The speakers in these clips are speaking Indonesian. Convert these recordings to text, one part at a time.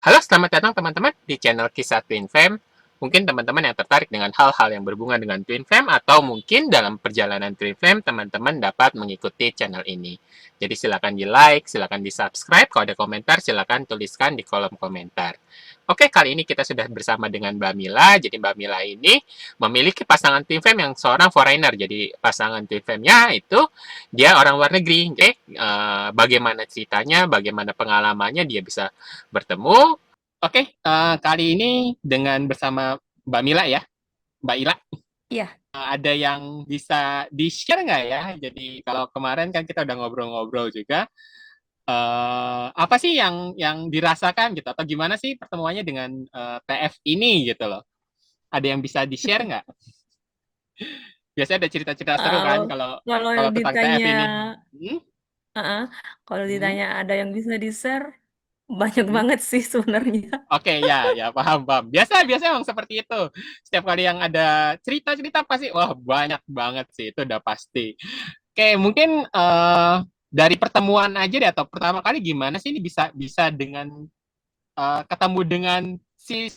Halo, selamat datang teman-teman di channel Kisah Twin Fam. Mungkin teman-teman yang tertarik dengan hal-hal yang berhubungan dengan Twin Fam atau mungkin dalam perjalanan Twin Fam teman-teman dapat mengikuti channel ini. Jadi silakan di-like, silakan di-subscribe, kalau ada komentar silakan tuliskan di kolom komentar. Oke, kali ini kita sudah bersama dengan Mbak Mila. Jadi Mbak Mila ini memiliki pasangan Twin Fam yang seorang foreigner. Jadi pasangan Twin Fam-nya itu dia orang luar negeri. Oke, bagaimana ceritanya, bagaimana pengalamannya dia bisa bertemu. Oke, kali ini dengan bersama Mbak Mila ya, Mbak Ila. Iya, Ada yang bisa di-share nggak ya? Jadi kalau kemarin kan kita udah ngobrol-ngobrol juga, apa sih yang dirasakan gitu? Atau gimana sih pertemuannya dengan TF ini gitu loh? Ada yang bisa di-share nggak? Biasanya ada cerita-cerita seru kalau kan kalau kalau kalau tentang TF ditanya, ini. Hmm? kalau Hmm? ditanya ada yang bisa di-share, banyak Hmm? banget sih sebenarnya. Oke, ya, ya, paham, paham. Biasa, biasa emang seperti itu. Setiap kali yang ada cerita-cerita pasti, wah banyak banget sih, itu udah pasti. Oke, mungkin dari pertemuan aja deh, atau pertama kali gimana sih ini bisa bisa dengan ketemu dengan si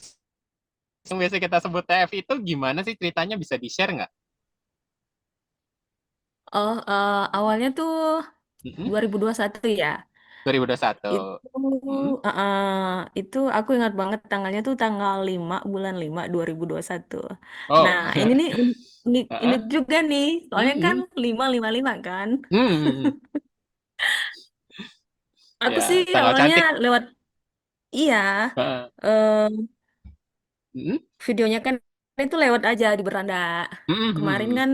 yang biasa kita sebut TF itu gimana sih ceritanya bisa di-share nggak? Oh, awalnya tuh Mhm. 2021 ya. 2021. Itu, Mhm. itu aku ingat banget tanggalnya tuh tanggal 5 bulan 5 2021. Nah, Oh. ini nih unik, unik, Heeh. unik juga nih. Soalnya kan Mhm. 555 kan. Hmm. Aku sih Ya, tanggal awalnya cantik. lewat, iya, Heeh. eh, Mhm. videonya kan itu lewat aja di beranda. Kemarin Mhm. kan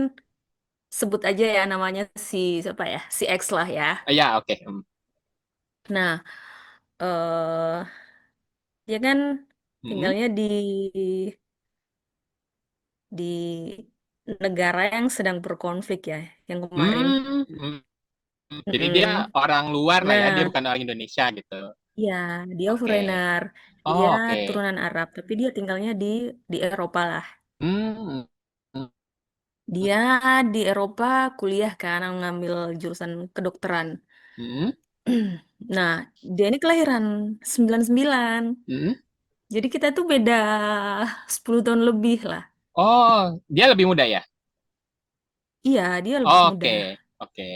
sebut aja ya namanya si siapa ya, si X lah ya. Ya, oke. Hmm. Nah, eh dia kan Mhm. tinggalnya di negara yang sedang berkonflik ya, yang kemarin. Hmm. Jadi dia Mm-mm. orang luar lah ya, dia Nah, bukan orang Indonesia gitu. ya dia Oke. foreigner, dia Oh, oke. turunan Arab, tapi dia tinggalnya di Eropa lah. Hmm. Dia di Eropa kuliah kan, ngambil jurusan kedokteran. Hmm. Nah, dia ini kelahiran 99. Hmm. Jadi kita tuh beda 10 tahun lebih lah. Oh, dia lebih muda ya? Iya, dia lebih muda. Oke, oke.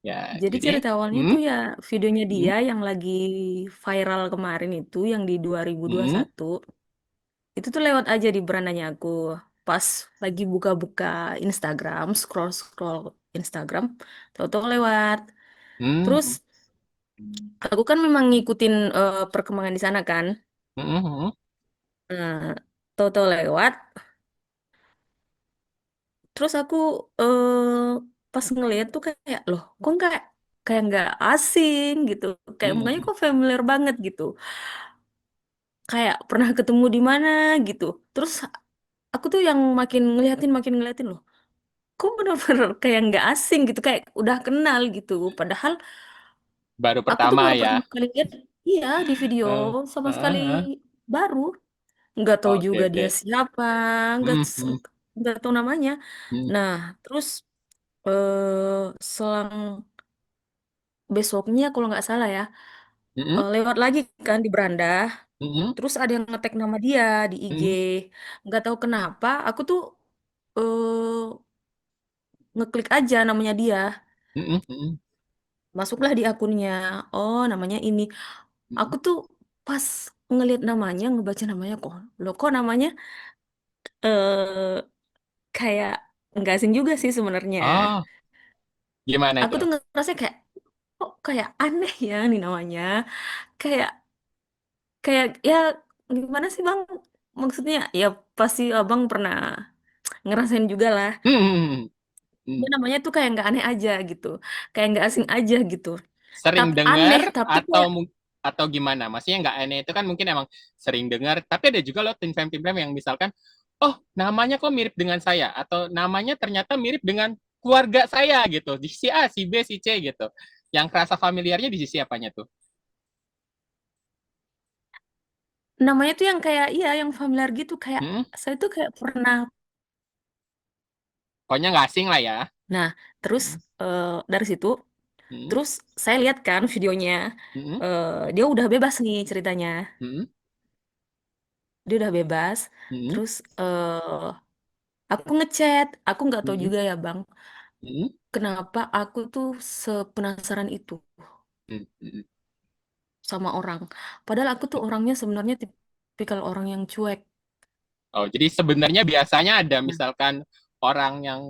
Ya, Jadi jadi, cerita awalnya hmm, tuh ya videonya hmm, dia yang lagi viral kemarin itu yang di hmm, 2021. Itu tuh lewat aja di berandanya aku. Pas lagi buka-buka Instagram, scroll-scroll Instagram, tahu-tahu lewat. Terus hmm, aku kan memang ngikutin perkembangan di sana kan. hmm, hmm, Nah, tahu-tahu lewat. Terus aku pas ngeliat tuh kayak loh, kok nggak kayak nggak asing gitu, kayak mukanya hmm. kok familiar banget gitu, kayak pernah ketemu di mana gitu. Terus aku tuh yang makin ngeliatin loh, kok bener-bener kayak nggak asing gitu, kayak udah kenal gitu. Padahal Baru aku tuh pertama baru ya. pertama kali lihat, iya di video sama sekali Eh. baru, nggak tahu Oke, juga dia oke. siapa, nggak Hmm, hmm, nggak tahu namanya. hmm, Nah, terus selang besoknya kalau nggak salah ya, hmm, lewat lagi kan di beranda, hmm, terus ada yang ngetek nama dia di IG. hmm, Nggak tahu kenapa aku tuh ngeklik aja namanya dia, hmm, hmm, masuklah di akunnya. Oh, namanya ini. hmm. Aku tuh pas ngelihat namanya, ngebaca namanya, kok lo kok namanya eh kayak nggak asing juga sih sebenarnya. Oh, gimana Aku itu? tuh ngerasa kayak kok kayak aneh ya nih namanya. Kayak kayak ya gimana sih Bang? Maksudnya ya pasti Abang pernah ngerasain juga lah. Hmm, hmm, hmm. Dia namanya tuh kayak nggak aneh aja gitu. Kayak nggak asing aja gitu. Sering Tapi aneh, dengar tapi atau kayak atau gimana? Maksudnya nggak aneh itu kan mungkin emang sering dengar, tapi ada juga loh tim fam yang misalkan, oh namanya kok mirip dengan saya atau namanya ternyata mirip dengan keluarga saya gitu, di si A, si B, si C gitu. Yang kerasa familiarnya di sisi apanya tuh? namanya tuh yang kayak iya yang familiar gitu kayak Hmm? saya tuh kayak pernah. Pokoknya nggak asing lah ya. Nah, terus Hmm? dari situ Hmm? terus saya lihat kan videonya. Hmm? Dia udah bebas nih ceritanya. Hmm? dia udah bebas. mm, Terus aku ngechat, aku nggak tahu mm, juga ya Bang, mm, kenapa aku tuh sepenasaran itu mm, mm. sama orang. Padahal aku tuh orangnya sebenarnya tipikal orang yang cuek. Oh, jadi sebenarnya biasanya ada Nah, misalkan orang yang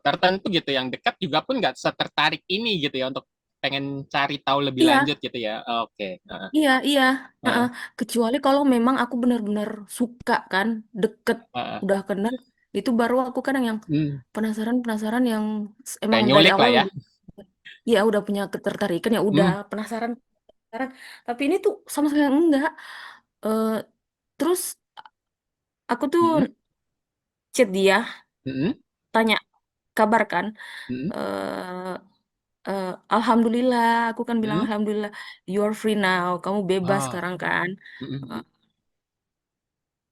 tertentu gitu yang dekat juga pun nggak setertarik ini gitu ya untuk pengen cari tahu lebih lanjut iya, gitu ya. Oke. Heeh, iya, iya. Heeh. heeh, Kecuali kalau memang aku benar-benar suka kan, deket, heeh. udah kenal, itu baru aku kadang yang Hmm, penasaran-penasaran yang emang kayak dari nyulik lah awal ya. udah, ya udah punya ketertarikan ya udah Hmm, penasaran, penasaran. Tapi ini tuh sama sekali enggak. Eh, terus aku tuh hmm, chat dia, hmm, tanya kabar kan. hmm, eh Alhamdulillah, aku kan bilang hmm. alhamdulillah, you are free now, kamu bebas Oh, sekarang kan. hmm, Eh, hmm,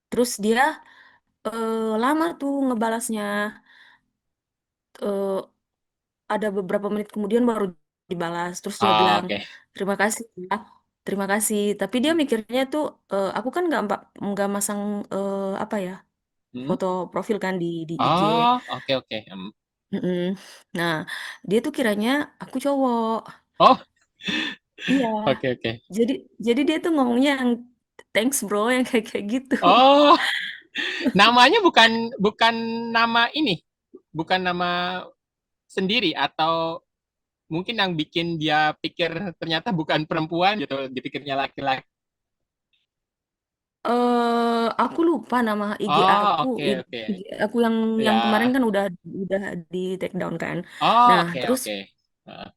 terus dia lama tuh ngebalasnya. Eh, ada beberapa menit kemudian baru dibalas. Terus dia oh, bilang oke. terima kasih ya, terima kasih. Tapi dia mikirnya tuh aku kan nggak masang apa ya Hmm. foto profil kan di IG. Oh, oke oke. Hmm. Mm-mm. Nah, dia tuh kiranya aku cowok. Oh, Iya. oke oke. Jadi jadi dia tuh ngomongnya yang thanks bro yang kayak kayak gitu. Oh, namanya bukan bukan nama ini, bukan nama sendiri atau mungkin yang bikin dia pikir ternyata bukan perempuan gitu, dipikirnya laki-laki. Aku lupa nama IG Oh, aku, oke oke. IG aku yang kemarin Ya. kan udah di take down kan. Oh, Nah, oke terus oke. Heeh.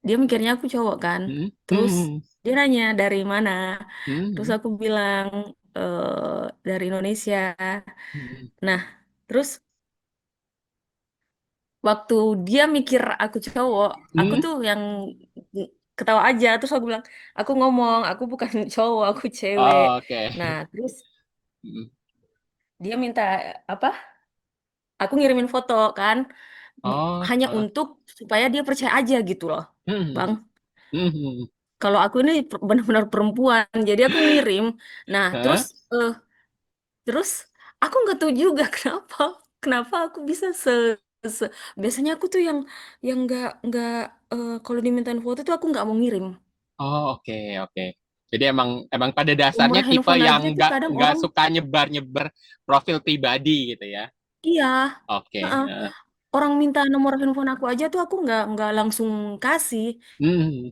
dia mikirnya aku cowok kan. Hmm, Terus hmm, dia nanya dari mana. Terus hmm, aku bilang dari Indonesia. hmm, Nah, terus waktu dia mikir aku cowok, aku hmm. tuh yang ketawa aja. Terus aku bilang, aku ngomong, aku bukan cowok, aku cewek. Oh, oke. Nah, terus Hmm. dia minta apa? Aku ngirimin foto kan, Oh, hanya heeh. untuk supaya dia percaya aja gitu loh, Bang. Hmm, hmm, hmm. Kalau aku ini benar-benar perempuan, jadi aku ngirim. Nah, Heeh. eh, terus aku nggak tahu juga kenapa, kenapa aku bisa biasanya aku tuh yang nggak kalau dimintain foto tuh aku nggak mau ngirim. Oh, oke oke. Jadi emang emang pada dasarnya Nomor tipe handphone yang aja tuh kadang nggak orang, suka nyebar-nyebar profil pribadi gitu ya. iya, Oke. heeh. Heeh. Orang minta nomor handphone aku aja tuh aku nggak langsung kasih. Hmm,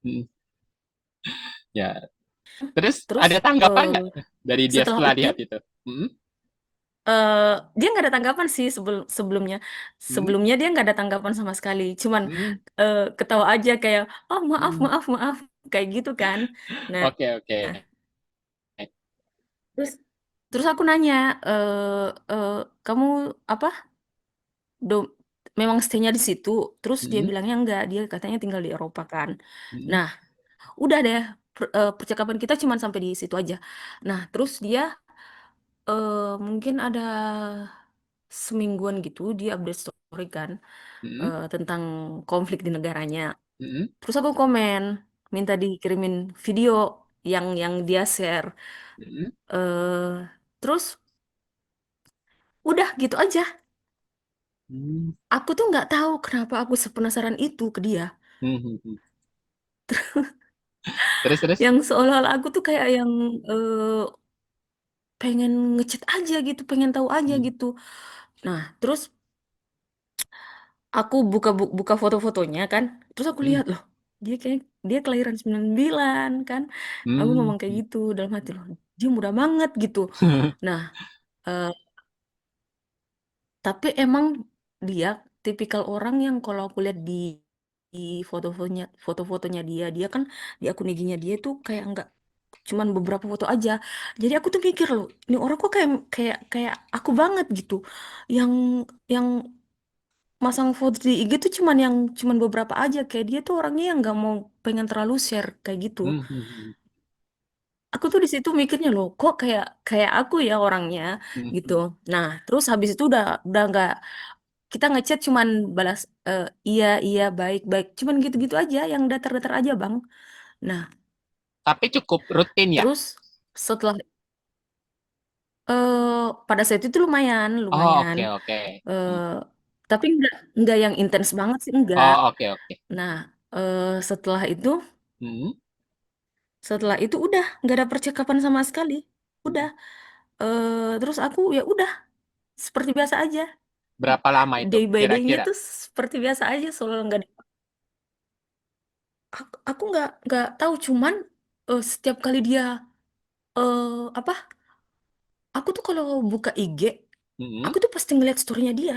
hmm. Ya. Terus Terus ada tanggapan nggak dari dia setelah setelah itu lihat itu? Hmm, eh dia nggak ada tanggapan sih sebelumnya. hmm, Sebelumnya dia nggak ada tanggapan sama sekali. Cuman hmm, ketawa aja kayak, oh maaf hmm. maaf maaf kayak gitu kan. Nah, Oke oke. terus terus aku nanya, eh, kamu apa? Do memang stay-nya di situ? Terus dia Hmm, bilangnya enggak, dia katanya tinggal di Eropa kan. hmm, Nah, udah deh percakapan kita cuman sampai di situ aja. Nah, terus dia mungkin ada semingguan gitu dia update story kan hmm, tentang konflik di negaranya. hmm, Terus aku komen, minta dikirimin video yang dia share. hmm, eh Terus udah gitu aja. hmm, Aku tuh nggak tahu kenapa aku sepenasaran itu ke dia. hmm, hmm, hmm. Terus terus. Yang seolah-olah aku tuh kayak yang pengen ngechat aja gitu, pengen tahu aja Hmm, gitu. Nah, terus aku buka foto-fotonya kan. Terus aku hmm, lihat loh, dia kelahiran 99 kan. Aku hmm. ngomong kayak gitu dalam hati loh. Dia muda banget gitu. Nah, eh, tapi emang dia tipikal orang yang kalau aku lihat di foto-fotonya dia kan di akun IG-nya dia tuh kayak nggak cuman beberapa foto aja. Jadi aku tuh mikir loh, ini orang kok kayak kayak kayak aku banget gitu. Yang yang masang foto di IG tuh cuman beberapa aja, kayak dia tuh orangnya yang nggak mau pengen terlalu share kayak gitu. Hmm, hmm, Aku tuh di situ mikirnya loh, kok kayak kayak aku ya orangnya hmm, gitu. hmm, Nah, terus habis itu udah nggak, kita ngechat cuman balas iya iya baik baik, cuman hmm. gitu-gitu aja yang datar-datar aja Bang. Nah, Tapi cukup rutin ya? terus setelah pada saat itu lumayan, Oh, lumayan. oke, oke. eh Hmm. tapi nggak yang intens banget sih, enggak. Oh, oke, oke. Nah, setelah itu, Hmm. udah nggak ada percakapan sama sekali. Udah. Hmm. Terus aku ya udah seperti biasa aja. Berapa lama itu Day by day-nya kira-kira? tuh seperti biasa aja, soalnya nggak ada. Aku nggak tahu, cuman setiap kali dia apa? Aku tuh kalau buka IG, Hmm. aku tuh pasti ngeliat story-nya dia.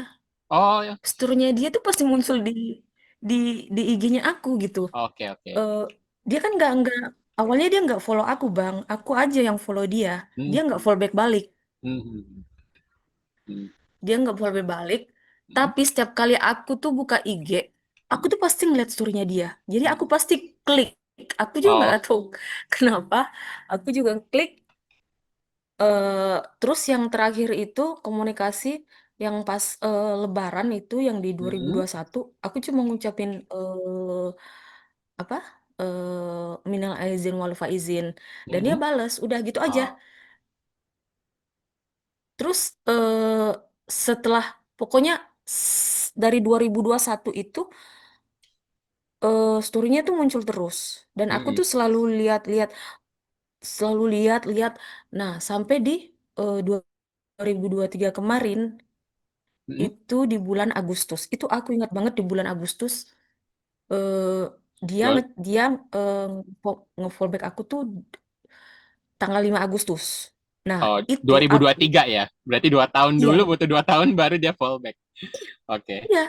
Oh, ya. Story-nya dia tuh pasti muncul di di IG-nya aku gitu. Oke, oke. Eh, dia kan nggak awalnya dia nggak follow aku, Bang. Aku aja yang follow dia. Hmm. Dia nggak follow back balik. Hmm. Hmm. Dia nggak follow back balik. Hmm. Tapi setiap kali aku tuh buka IG, aku Hmm. tuh pasti ngeliat story-nya dia. Jadi aku Hmm. pasti klik. Aku juga Oh. nggak tahu kenapa. Aku juga klik. Terus yang terakhir itu komunikasi yang pas Lebaran itu yang di dua ribu Hmm. dua puluh satu, aku cuma ngucapin apa? Minal aizin wal faizin, dan dia Hmm. bales, udah gitu aja. Oh. Terus setelah pokoknya dari 2021 itu story-nya tuh muncul terus, dan aku Hmm. tuh selalu lihat. Nah, sampai di 2023 kemarin, Hmm. itu di bulan Agustus. Itu aku ingat banget, di bulan Agustus eh, Dua, dia nge-fallback aku tuh tanggal 5 Agustus. Nah, oh, itu dua ribu dua aku, puluh tiga ya? Berarti 2 tahun dulu, iya, butuh 2 tahun baru dia fallback. Oke. iya.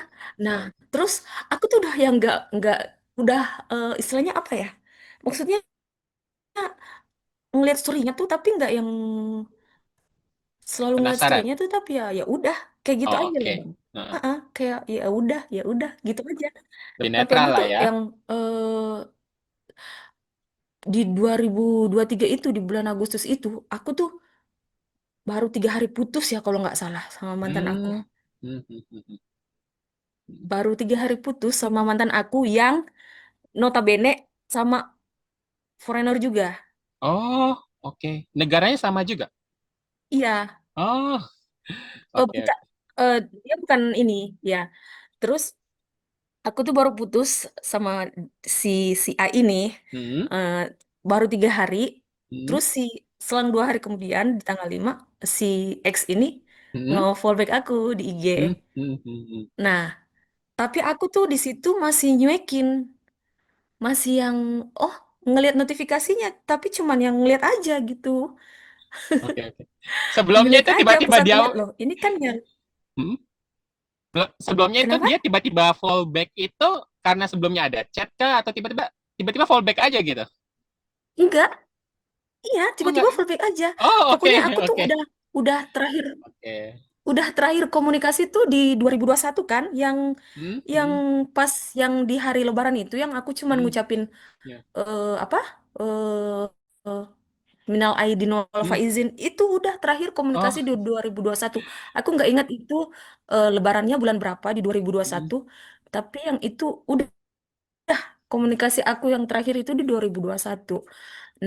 Nah, Oh. terus aku tuh udah yang nggak udah istilahnya apa ya? Maksudnya ngeliat story-nya tuh, tapi nggak yang selalu ngeliat Penasaran? story-nya tuh, tapi ya ya udah kayak gitu Oh, aja loh, oke. Bang. Heeh. Heeh, kayak ya udah gitu aja. Lebih Sampai netral dia lah tuh ya. yang di 2023 itu, di bulan Agustus itu, aku tuh baru 3 hari putus ya kalau nggak salah sama mantan aku. Hmm. Hmm. Hmm. Hmm. Hmm. Baru 3 hari putus sama mantan aku yang notabene sama foreigner juga. Oh, oke. Negaranya sama juga? Iya, Oh, oke, bukan, oke. dia bukan ini ya. Terus aku tuh baru putus sama si si A ini Hmm. eh, baru 3 hari. Hmm. Terus selang 2 hari kemudian di tanggal 5, si X ini Hmm. nge-fallback aku di IG. Hmm. Hmm. Hmm. Hmm. Nah, tapi aku tuh di situ masih nyuekin, masih yang oh ngelihat notifikasinya, tapi cuman yang ngelihat aja gitu, Oke, oke. Sebelumnya ngelihat itu aja tiba-tiba pas aku dia, lihat loh. Ini kan yang hmm? Sebelumnya itu kenapa? dia tiba-tiba fallback itu karena sebelumnya ada chat kah atau tiba-tiba fallback aja gitu? Enggak, iya Oh, enggak. tiba-tiba fallback aja. Oh, oke, Pokoknya aku tuh oke. udah terakhir Oke. udah terakhir komunikasi tuh di 2021 kan, Hmm. yang Hmm. pas yang di hari Lebaran itu, yang aku cuman Hmm. ngucapin Ya. apa eh eh, minal aidin wal Hmm. faizin, itu udah terakhir komunikasi Oh. di 2021. Aku nggak ingat itu lebarannya bulan berapa di Hmm. 2021, tapi yang itu udah komunikasi aku yang terakhir itu di 2021.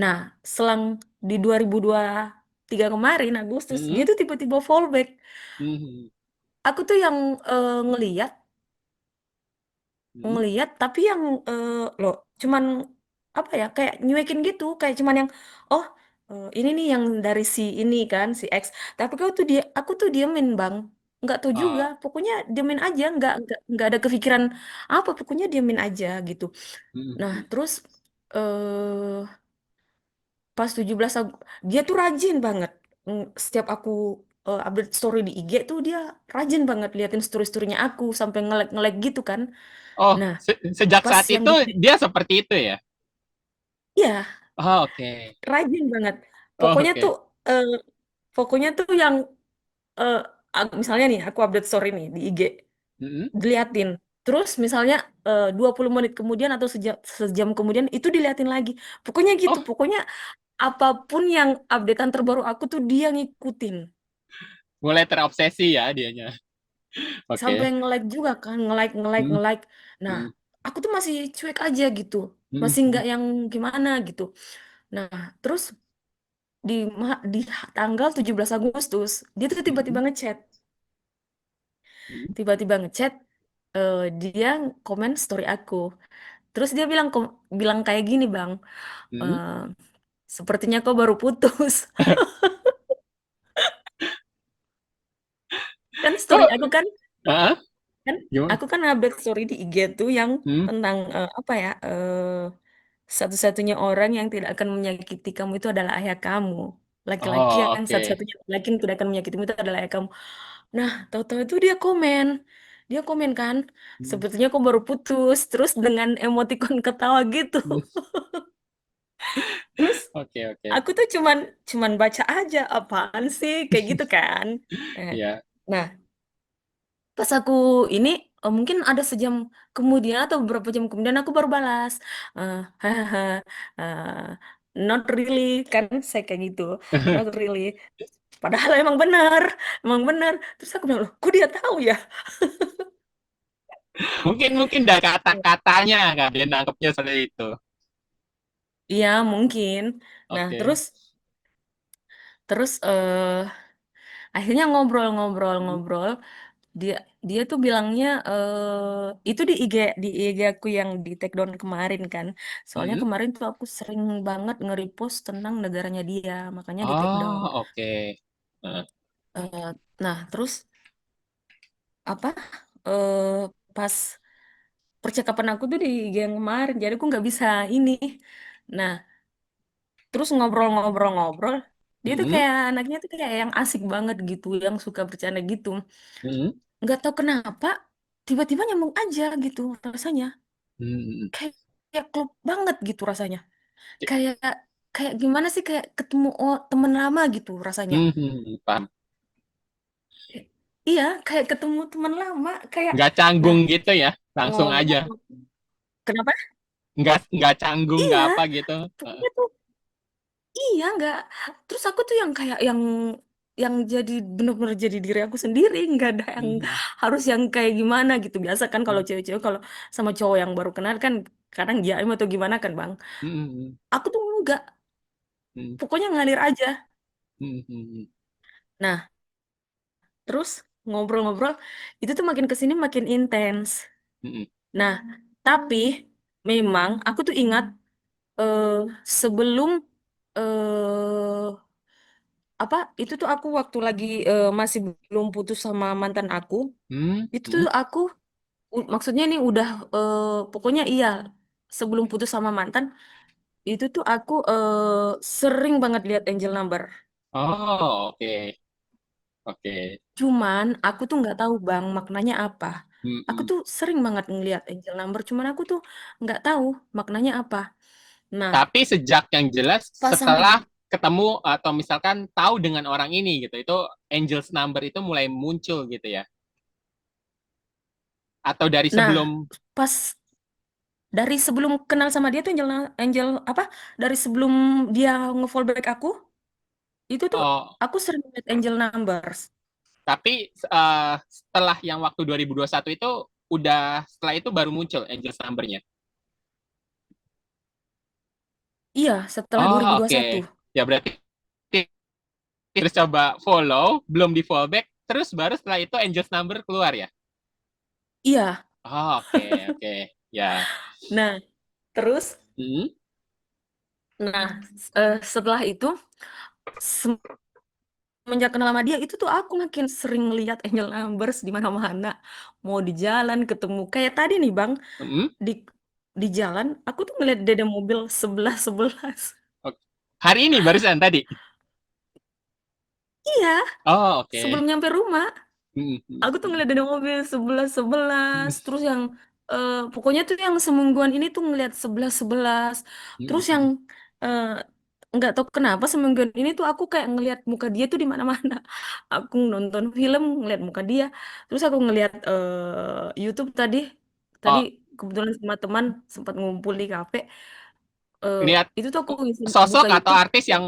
Nah, selang di 2023 kemarin Agustus, dia Hmm. tuh tiba-tiba fallback. Hmm. Aku tuh yang ngeliat Hmm. ngeliat tapi yang loh, cuman apa ya, kayak nyuekin gitu, kayak cuman yang oh ini nih yang dari si ini kan, si X. Tapi aku tuh diemin, Bang, nggak tahu juga, Oh. pokoknya diemin aja, nggak ada kepikiran apa, pokoknya diemin aja gitu. Hmm. Nah, Hmm. terus pas 17 dia tuh rajin banget. Setiap aku update story di IG tuh, dia rajin banget liatin story-storynya aku sampai nge-like gitu kan. Oh, Nah, sejak pas saat yang itu di dia seperti itu ya? iya, Oh, oke. rajin banget. Oh, Pokoknya tuh oke. eh, pokoknya tuh yang eh, misalnya nih aku update story nih di IG, Hmm. diliatin. Terus misalnya 20 menit kemudian atau sejam kemudian itu diliatin lagi. Pokoknya gitu, Oh, pokoknya apapun yang updatean terbaru aku tuh dia ngikutin. mulai terobsesi ya dianya. Sampai Oke. nge-like juga kan, nge-like, nge-like, Hmm. nge-like. Nah, Hmm. aku tuh masih cuek aja gitu. Mm-mm. masih nggak yang gimana gitu. Nah, terus di tanggal 17 Agustus dia tuh tiba-tiba Mm-mm. ngechat, tiba-tiba ngechat, dia komen story aku. Terus dia bilang kayak gini, Bang, Mm-mm. eh, sepertinya kau baru putus. Kan story Kok? aku kan Ah, kan gimana? aku kan update story di IG tuh yang Hmm. tentang apa ya, satu-satunya orang yang tidak akan menyakiti kamu itu adalah ayah kamu. Laki-laki Oh, yang oke. satu-satunya laki yang tidak akan menyakitimu itu adalah ayah kamu. Nah, tahu-tahu itu dia komen. Dia komen kan, Hmm. sepertinya kau baru putus, terus dengan emoticon ketawa gitu. Hmm. Terus Oke, oke. aku tuh cuman cuman baca aja, apaan sih kayak gitu kan. Eh, Ya. Nah, pas aku ini, mungkin ada sejam kemudian atau beberapa jam kemudian aku baru balas, hahaha, eh, not really, kan saya kayak gitu, not really. Padahal emang benar. Terus aku bilang, loh, kok dia tahu ya? Mungkin mungkin dari kata-katanya kan dia nangkepnya seperti itu. Iya mungkin. Nah Oke. terus terus akhirnya Hmm. ngobrol-ngobrol-ngobrol. Dia dia tuh bilangnya, itu di IG aku yang di take down kemarin kan. Soalnya Hmm. kemarin tuh aku sering banget nge-repost tentang negaranya dia, makanya di take down. Oh, oke. Heeh. Nah, terus apa? eh Pas percakapan aku tuh di IG yang kemarin, jadi aku nggak bisa ini. Nah, terus ngobrol-ngobrol-ngobrol, dia tuh Hmm. kayak anaknya tuh kayak yang asik banget gitu, yang suka bercanda gitu. Hmm. Nggak tahu kenapa, tiba-tiba nyambung aja gitu rasanya. Hmm. Kayak kayak klop banget gitu rasanya. Kayak kayak gimana sih, kayak ketemu temen lama gitu rasanya. Hmm. Hmm. Paham. Iya, kayak ketemu teman lama, kayak Nggak nah canggung gitu ya, langsung ngomong aja. kenapa? Nggak canggung, Iya, nggak apa gitu. Heeh. pokoknya tuh iya nggak. Terus aku tuh yang kayak yang jadi bener-bener jadi diri aku sendiri, nggak ada yang Hmm. harus yang kayak gimana gitu. Biasa kan kalau Hmm. cewek-cewek kalau sama cowok yang baru kenal kan kadang jaim atau gimana kan, Bang. Hmm. Aku tuh enggak, Hmm. pokoknya ngalir aja. Hmm. Hmm. Nah, terus ngobrol-ngobrol itu tuh makin kesini makin intens. Hmm. Nah, tapi memang aku tuh ingat, eh, sebelum eh apa itu tuh aku waktu lagi masih belum putus sama mantan aku, Hmm. itu tuh Hmm. aku maksudnya ini udah, pokoknya iya, sebelum putus sama mantan itu tuh aku sering banget lihat angel number. Oh, oke. Oke. Cuman aku tuh nggak tahu, Bang, maknanya apa. Aku Hmm. tuh sering banget ngelihat angel number, cuman aku tuh nggak tahu maknanya apa. Nah, Tapi sejak yang jelas pas sampai di setelah ketemu atau misalkan tahu dengan orang ini gitu, itu Angel's Number itu mulai muncul gitu ya. Atau dari nah, sebelum. pas dari sebelum kenal sama dia tuh angel apa? Dari sebelum dia nge-fallback aku, itu tuh Oh, aku sering lihat angel numbers. tapi setelah yang waktu 2021 itu udah setelah itu baru muncul Angel's Number-nya. Iya, setelah Oh, oke. 2021. Ya berarti terus coba follow, belum di fallback, terus baru setelah itu Angel's Number keluar ya. Iya. Oh, oke, oke. Ya. Nah, terus Hmm. nah setelah itu semenjak kenal sama dia itu tuh aku makin sering lihat angel numbers di mana-mana. Mau di jalan ketemu kayak tadi nih, Bang, Hmm. di di jalan aku tuh ngeliat dia ada mobil 11-11. Oke. Hari ini barusan tadi. Iya, Oh, oke. sebelum nyampe rumah. Hmm. Hmm. Aku tuh Hmm. ngeliat dari mobil sebelas Hmm. sebelas, terus yang pokoknya tuh yang semingguan ini tuh ngeliat 11-11, terus yang Hmm. eh, nggak tahu kenapa semingguan ini tuh aku kayak ngeliat muka dia tuh di mana-mana. Aku nonton film ngeliat muka dia, terus aku ngeliat YouTube tadi, tadi Oh, kebetulan sama teman sempat ngumpul di kafe. eh, lihat itu tuh aku sosok buka atau YouTube. artis yang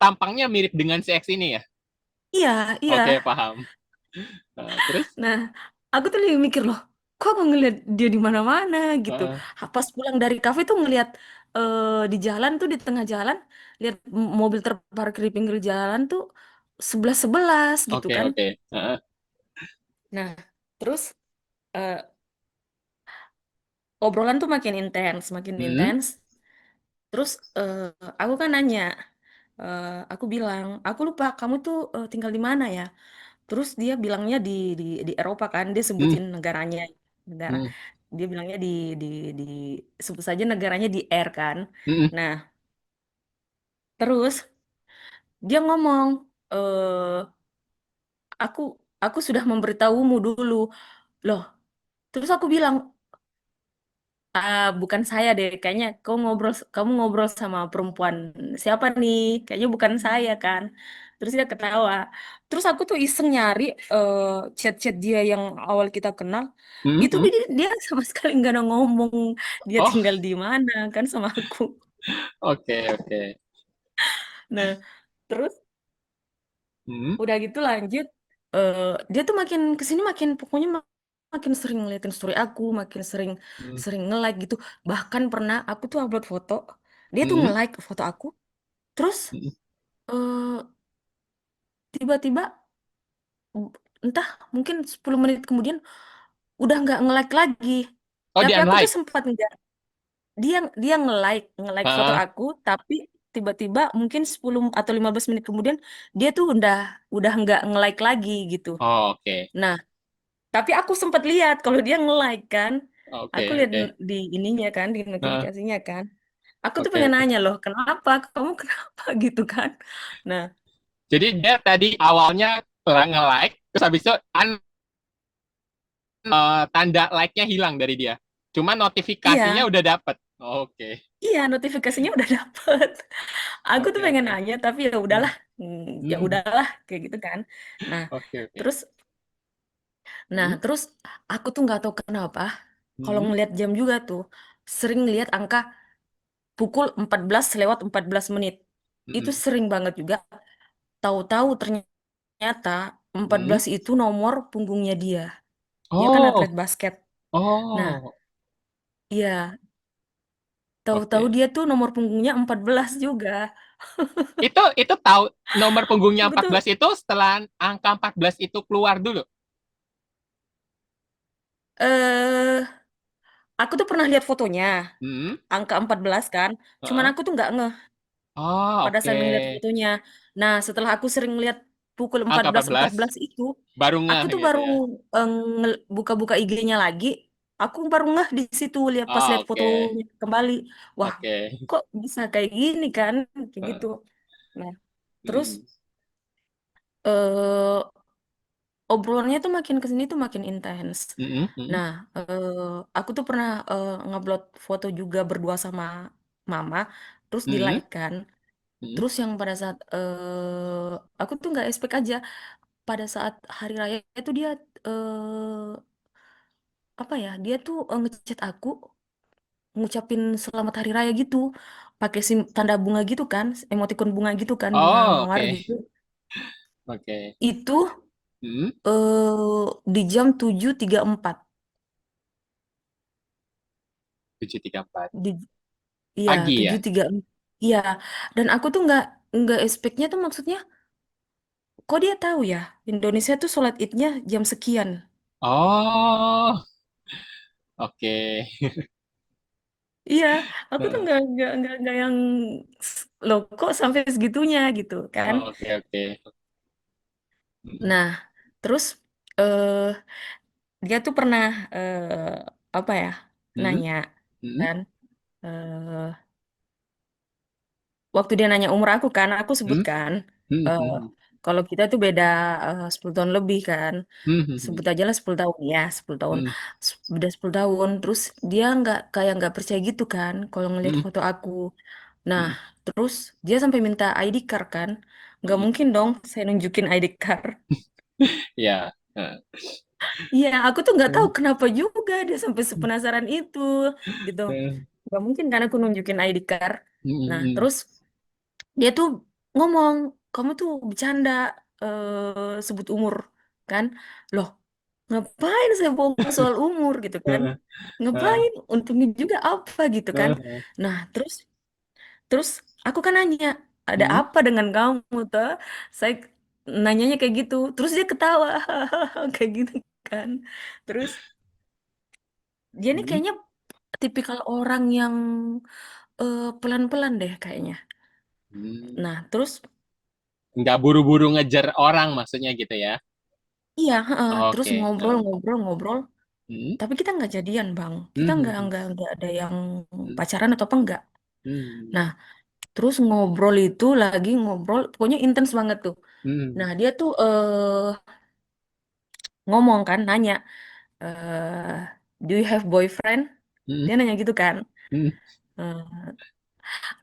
tampangnya mirip dengan si X ini ya. Iya, iya. Oke, paham. Terus? Nah, aku tuh lagi mikir loh, kok nggak ngeliat dia di mana-mana gitu. Heeh. Pas pulang dari kafe tuh ngeliat di jalan tuh di tengah jalan, lihat mobil terparkir di pinggir jalan tuh 11-11 gitu Oke, kan. oke. Heeh. Nah, terus eh, obrolan tuh makin intens, makin Hmm, intens. Terus aku kan nanya, aku bilang, aku lupa kamu tuh tinggal di mana ya? Terus dia bilangnya di Eropa kan, dia hmm, sebutin negaranya, negara. hmm, Dia bilangnya di sebut saja negaranya di R kan. hmm. Nah, terus dia ngomong, eh aku aku sudah memberitahumu dulu. Loh, terus aku bilang, bukan saya deh, kayaknya kamu ngobrol sama perempuan siapa nih? Kayaknya bukan saya kan. Terus dia ketawa. Terus aku tuh iseng nyari chat-chat dia yang awal kita kenal. Hmm, Itu hmm. dia sama sekali nggak ada ngomong dia Oh, tinggal di mana kan sama aku. oke, oke. Nah, terus Hmm, udah gitu lanjut. eh dia tuh makin kesini makin pokoknya makin sering ngeliatin story aku, makin sering hmm, sering nge-like gitu. Bahkan pernah aku tuh upload foto, dia tuh hmm, nge-like foto aku, terus hmm. eh tiba-tiba entah mungkin 10 menit kemudian udah nggak nge-like lagi. Oh, di Tapi aku tuh unlike. sempat nggak, dia dia nge-like foto Heeh. aku, tapi tiba-tiba mungkin 10 atau 15 menit kemudian dia tuh udah nggak nge-like lagi gitu. Oh, oke. Nah, tapi aku sempat lihat kalau dia nge-like kan. Oke, Aku lihat oke. di ininya kan, di Heeh. notifikasinya kan. Aku tuh Oke, pengen oke. nanya loh, kenapa? Kamu kenapa gitu kan? Nah, Jadi dia tadi awalnya nge-like, terus habis itu tanda like-nya hilang dari dia. Cuma notifikasinya iya, udah dapet. Oke, iya notifikasinya udah dapet. Aku tuh oke, pengen oke. nanya, tapi ya Hmm. udahlah, ya Hmm. udahlah kayak gitu kan. Nah, Oke, oke. terus, nah Hmm. terus aku tuh nggak tahu kenapa, kalau Hmm. ngelihat jam juga tuh sering ngelihat angka pukul 14 lewat 14 menit. Itu Hmm. sering banget juga. Tahu-tahu ternyata Hmm. 14 itu nomor punggungnya dia. Dia kan Oh, atlet basket. Nah, oh, iya, tahu-tahu oke. dia tuh nomor punggungnya 14 juga. Itu tahu nomor punggungnya Aku empat tuh belas itu setelah angka 14 itu keluar dulu. eh aku tuh pernah lihat fotonya, Hmm. angka 14 kan. Cuman Heeh. aku tuh nggak ngeh Oh, pada oke. saat ngeliat fotonya. Nah, setelah aku sering lihat pukul empat Angka belas empat empat belas belas itu, baru aku ngeh tuh gitu baru ya. buka-buka IG-nya lagi. Aku baru ngeh di situ lihat pas Oh, lihat oke. fotonya kembali. Wah, Oke. kok bisa kayak gini kan? Kayak gitu. Heeh. Nah, terus Hmm. eh obrolannya tuh makin ke sini tuh makin intens. Hmm. Hmm. Nah, aku tuh pernah ngupload foto juga berdua sama mama, terus di Hmm. like kan. Hmm. Terus yang pada saat aku tuh nggak expect aja pada saat hari raya itu dia apa ya? Dia tuh ngechat aku ngucapin selamat hari raya gitu, pakai tanda bunga gitu kan, emoticon bunga gitu kan, bunga Oh, mawar oke. gitu. Oke. Itu Hmm. di jam 7.34 7.34 di iya pagi ya. 7.34 iya. Dan aku tuh nggak expectnya tuh maksudnya, kok dia tahu ya Indonesia tuh sholat idnya jam sekian. Oh, oke. Iya, aku tuh nggak yang loh kok sampai segitunya gitu kan. Oh, oke, oke. Hmm. Nah, terus eh dia tuh pernah apa ya Hmm. nanya Hmm. kan, eh waktu dia nanya umur aku kan, aku Hmm. sebutkan Hmm. eh Hmm. kalau kita tuh beda 10 tahun lebih kan. Hmm. Hmm. Sebut aja lah 10 tahun ya, 10 tahun. Hmm. Beda 10 tahun. Terus dia nggak percaya gitu kan kalau ngelihat Hmm. foto aku. Nah, Hmm. terus dia sampai minta ID card kan. Nggak Hmm. mungkin dong saya nunjukin ID card. Ya. Heeh. Iya, aku tuh nggak tahu Hmm. kenapa juga dia sampai sepenasaran itu gitu. Hmm. Nggak mungkin kan aku nunjukin ID card. Nah, Hmm. terus dia tuh ngomong, kamu tuh bercanda sebut umur kan? Loh, ngapain saya bohong soal umur gitu kan? Heeh, heeh, Ngapain? Untungnya juga apa gitu kan? heeh. Nah, terus terus aku kan nanya, ada Hmm, apa dengan kamu toh? Saya nanyanya kayak gitu. Terus dia ketawa, kayak gitu kan. Terus dia nih hmm. kayaknya tipikal orang yang pelan-pelan deh kayaknya. Hmm. Nah, terus Nggak buru-buru ngejar orang maksudnya gitu ya. iya, heeh, terus Oke. ngobrol, Heeh. ngobrol, ngobrol. Hmm, Tapi kita nggak jadian, Bang. Kita hmm, hmm, nggak ada yang hmm, pacaran atau apa enggak. hmm, Nah, terus ngobrol itu lagi ngobrol, pokoknya intens banget tuh. hmm, Nah, dia tuh ngomong kan, nanya, eh do you have boyfriend? hmm, Dia nanya gitu kan. hmm. Eh,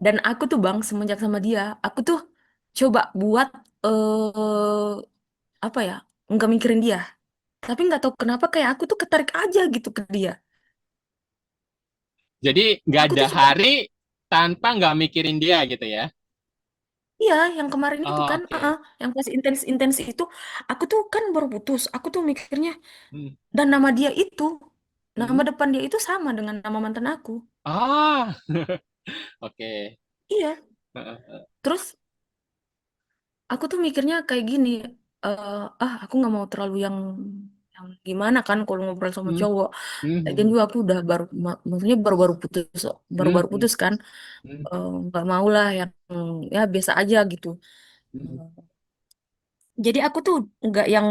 dan aku tuh Bang, semenjak sama dia, aku tuh coba buat apa ya, nggak mikirin dia. Tapi nggak tahu kenapa kayak aku tuh ketarik aja gitu ke dia. Jadi nggak Aku ada tuh suka, hari tanpa nggak mikirin dia gitu ya. iya, yang kemarin itu Oh, kan, oke. yang pas intens-intens itu, aku tuh kan baru putus. Aku tuh mikirnya, Hmm, dan nama dia itu, nama hmm. depan dia itu sama dengan nama mantan aku. Ah, oke. Iya. Heeh, Terus aku tuh mikirnya kayak gini, aku nggak mau terlalu yang gimana kan kalau ngobrol sama hmm, cowok. Lagian hmm, juga aku udah baru, maksudnya baru-baru putus, hmm, baru-baru hmm, putus kan. hmm, Nggak mau lah yang ya biasa aja gitu. hmm, Jadi aku tuh nggak yang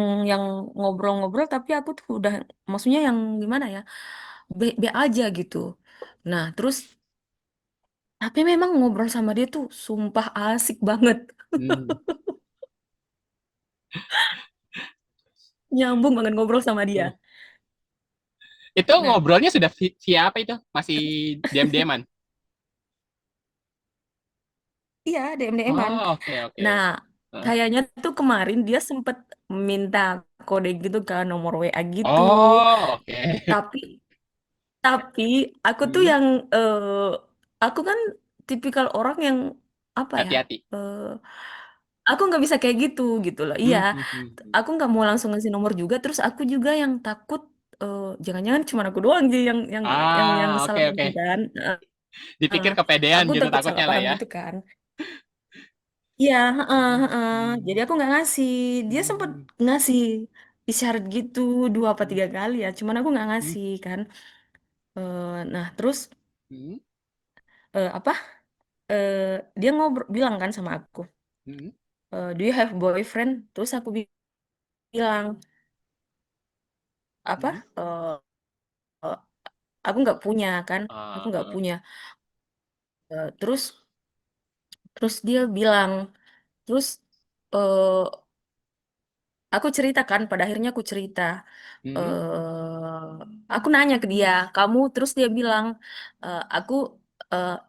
ngobrol-ngobrol, tapi aku tuh udah, maksudnya yang gimana ya, be aja gitu. Nah, terus tapi memang ngobrol sama dia tuh sumpah asik banget. hmm, Nyambung banget ngobrol sama dia. hmm. Itu Nah, ngobrolnya sudah via apa itu? Masih diam-diaman? iya, DM-DM-an. Oh, oke, oke. Nah, Heeh. kayaknya tuh kemarin dia sempet minta kode gitu kan, nomor WA gitu. Oh, oke. Tapi tapi aku tuh Hmm, yang aku kan tipikal orang yang apa ya? hati-hati. eh aku nggak bisa kayak gitu gitu loh. Iya, Hmm, hmm, hmm, hmm. aku nggak mau langsung ngasih nomor juga. Terus aku juga yang takut, jangan-jangan cuma aku doang sih yang Ah, oke, salah oke. gitu kan. Eh, Dipikir kepedean aku gitu takut salah takutnya lah paham ya. gitu kan. Iya, heeh, Hmm, heeh. Jadi hmm, aku nggak ngasih. Dia sempat hmm, ngasih isyarat gitu 2 apa 3 kali ya. Cuman aku nggak hmm, ngasih kan. Nah terus hmm, apa? Dia ngobrol bilang kan sama aku, hmm, do you have boyfriend? Terus aku bilang apa? hmm. Eh, aku nggak punya kan. Aku Ah, nggak ah. punya. Terus terus dia bilang, terus eh, aku cerita kan. Pada akhirnya aku cerita. Hmm, Aku nanya ke dia, kamu, terus dia bilang, aku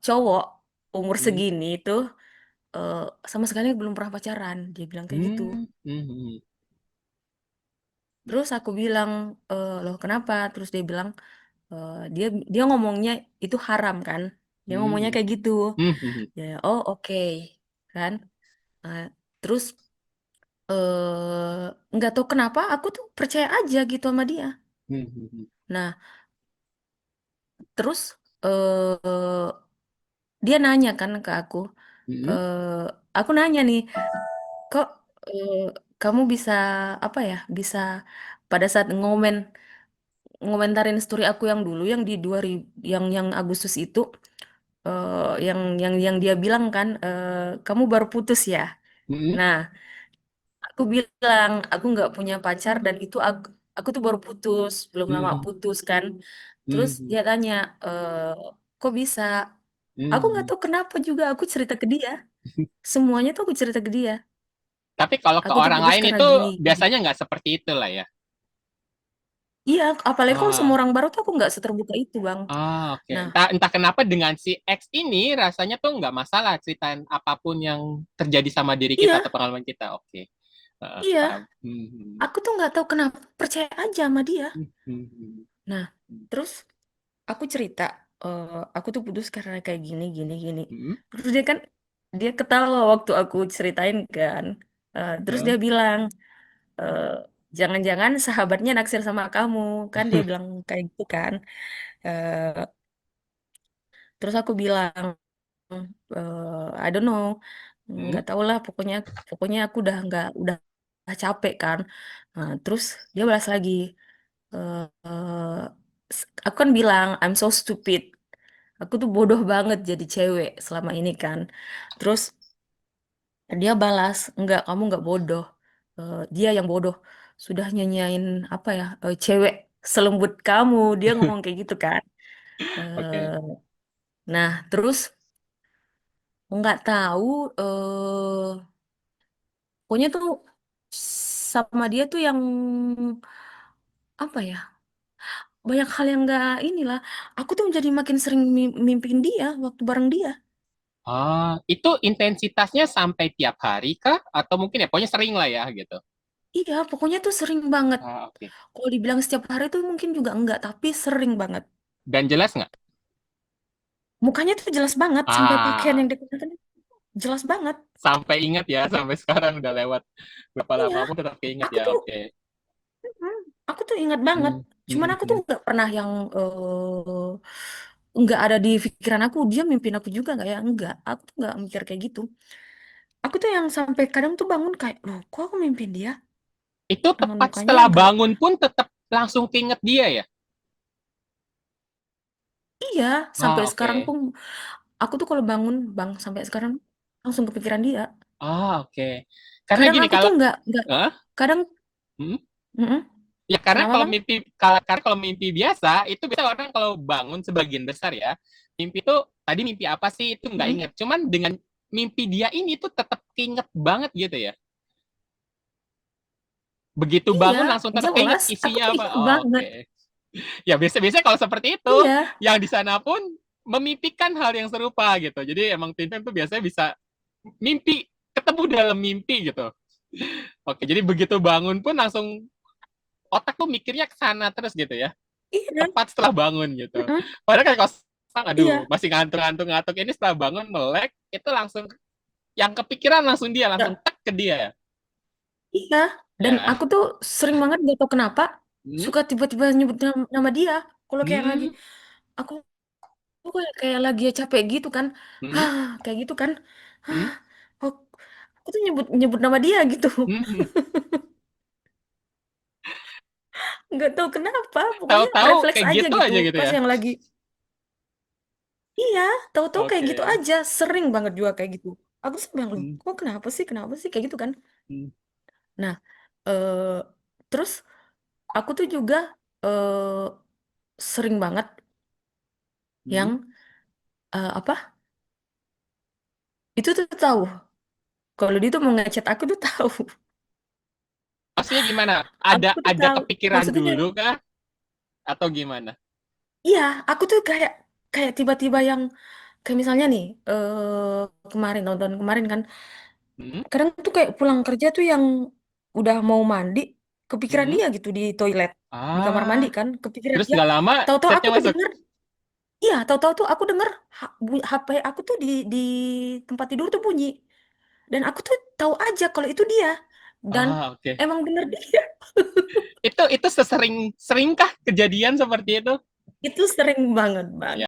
cowok umur hmm, segini tuh eh, sama sekali belum pernah pacaran. Dia bilang kayak gitu. hmm, hmm, hmm, Terus aku bilang, loh kenapa? Terus dia bilang, dia dia ngomongnya itu haram kan? Dia ngomongnya hmm, kayak gitu. hmm, hmm, Ya, oh oke, kan? Eh, terus nggak tahu kenapa aku tuh percaya aja gitu sama dia. hmm, hmm, hmm, Nah, terus eh dia nanya kan ke hmm, eh aku nanya nih, kok eh, kamu bisa apa ya, bisa pada saat ngomentarin story aku yang dulu yang di 2000, yang Agustus itu, yang dia bilang kan, kamu baru putus ya. hmm, Nah, aku bilang aku nggak punya pacar dan itu aku tuh baru putus, belum lama hmm, putus kan. hmm, Terus hmm, dia tanya, eh kok bisa? Aku nggak hmm. tahu kenapa juga aku cerita ke dia. Semuanya tuh aku cerita ke dia. Tapi kalau ke Aku tuh orang putus lain karena itu gini, gini. biasanya nggak seperti itu lah ya. Iya, apalagi kalau sama Ah, orang baru tuh aku nggak seterbuka itu, Bang. oke. Nah, Entah kenapa dengan si X ini rasanya tuh nggak masalah ceritain apapun yang terjadi sama diri kita atau iya, pengalaman kita. Oke. iya. Paham. Hmm, Aku tuh nggak tahu kenapa percaya aja sama dia. hmm, hmm, hmm, Nah, terus aku cerita, aku tuh putus karena kayak gini, gini, gini. hmm, Terus dia kan, dia ketawa waktu aku ceritain kan. Terus hmm, dia bilang, jangan-jangan sahabatnya naksir sama kamu, kan dia bilang kayak gitu kan. Eh, terus aku bilang, I don't know, Hmm, nggak tahu lah, pokoknya pokoknya aku udah nggak udah capek kan. Nah, terus dia balas lagi, aku kan bilang I'm so stupid, aku tuh bodoh banget jadi cewek selama ini kan. Terus dia balas, enggak, kamu enggak bodoh. Dia yang bodoh. Sudah nyanyain apa ya, cewek selembut kamu. Dia ngomong kayak gitu kan. oke. Eh, nah, terus nggak tahu, pokoknya tuh sama dia tuh yang apa ya? Banyak hal yang nggak inilah. Aku tuh jadi makin sering mimpiin dia waktu bareng dia. Ah, itu intensitasnya sampai tiap hari kah? Atau mungkin ya, pokoknya sering lah ya gitu. Iya, pokoknya tuh sering banget. Ah, oke. Kalau dibilang setiap hari tuh mungkin juga enggak, tapi sering banget. Dan jelas nggak? Mukanya tuh jelas banget, sampai pakaian Ah, yang dikenakan jelas banget. sampai ingat ya, sampai sekarang udah lewat berapa lama Iya, pun tetap keinget aku ya. tuh, Oke. mm, aku tuh ingat banget. Hmm, Cuman hmm, aku tuh hmm. nggak pernah yang nggak ada di pikiran aku. Dia mimpin aku juga nggak ya? Nggak. Aku tuh nggak mikir kayak gitu. Aku tuh yang sampai kadang tuh bangun kayak, loh, kok aku mimpin dia? Itu Dengan tepat mukanya setelah yang kayak, bangun pun tetap langsung keinget dia ya? iya. Sampai Ah, sekarang oke. pun aku tuh kalau bangun, bang, sampai sekarang langsung kepikiran dia. Ah, oke. Karena Kadang gini, aku kalau tuh nggak. Hah? Kadang, Hmm? mm-mm. Ya karena Kenapa kalau bang? mimpi karena kalau mimpi biasa itu biasa orang kalau bangun sebagian besar ya, mimpi itu tadi mimpi apa sih itu nggak Mm-mm. inget. Cuman dengan mimpi dia ini tuh tetap keinget banget gitu ya. Begitu Iya, bangun langsung tetap keinget jelas. Aku isinya tuh apa. ingat Oh, banget. oke. Ya biasa-biasa kalau seperti itu, Iya, yang di sana pun memimpikan hal yang serupa gitu. Jadi emang Twin Flame tuh biasanya bisa mimpi ketemu dalam mimpi gitu. Oke, jadi begitu bangun pun langsung otak tuh mikirnya ke sana terus gitu ya. iya, Tepat setelah bangun gitu. mm-mm. Padahal kan kalau aduh, Iya, masih ngantuk-ngantuk ini setelah bangun melek, itu langsung yang kepikiran langsung dia, langsung ya, tek ke dia. iya. Dan Ya. aku tuh sering banget gak tau kenapa Hmm? suka tiba-tiba nyebut nama dia. Kalau kayak lagi, Hmm? aku tuh kayak lagi capek gitu kan, Hmm? hah, kayak gitu kan, hah, Hmm? oh, aku tuh nyebut nyebut nama dia gitu. Hmm? Nggak tahu kenapa, pokoknya Tahu-tahu refleks kayak aja gitu gitu aja gitu pas ya. yang lagi. Iya, tahu-tahu kayak gitu Oke. aja, sering banget juga kayak gitu. Aku tuh bilang loh, Hmm. kok kenapa sih kayak gitu kan? Hmm. Nah, eh terus aku tuh juga eh sering banget Hmm. yang apa? Itu tuh tahu. Kalau dia tuh mau ngechat aku tuh tahu. Maksudnya gimana? Aku Ada tuh ada tahu. kepikiran Maksudnya, dulu kah atau gimana? iya, aku tuh kayak kayak tiba-tiba yang kayak misalnya nih, kemarin nonton kemarin kan, Hmm? kadang tuh kayak pulang kerja tuh yang udah mau mandi, kepikiran Hmm? dia gitu di toilet, di kamar mandi Ah, kan, kepikiran terus dia. nggak lama Tahu-tahu aku chatnya tuh masuk. dengar, iya, tahu-tahu tuh aku dengar HP aku tuh di tempat tidur tuh bunyi. Dan aku tuh tahu aja kalau itu dia. Dan Ah, oke. emang bener dia. Itu seringkah kejadian seperti itu? Itu sering banget, Bang. Ya,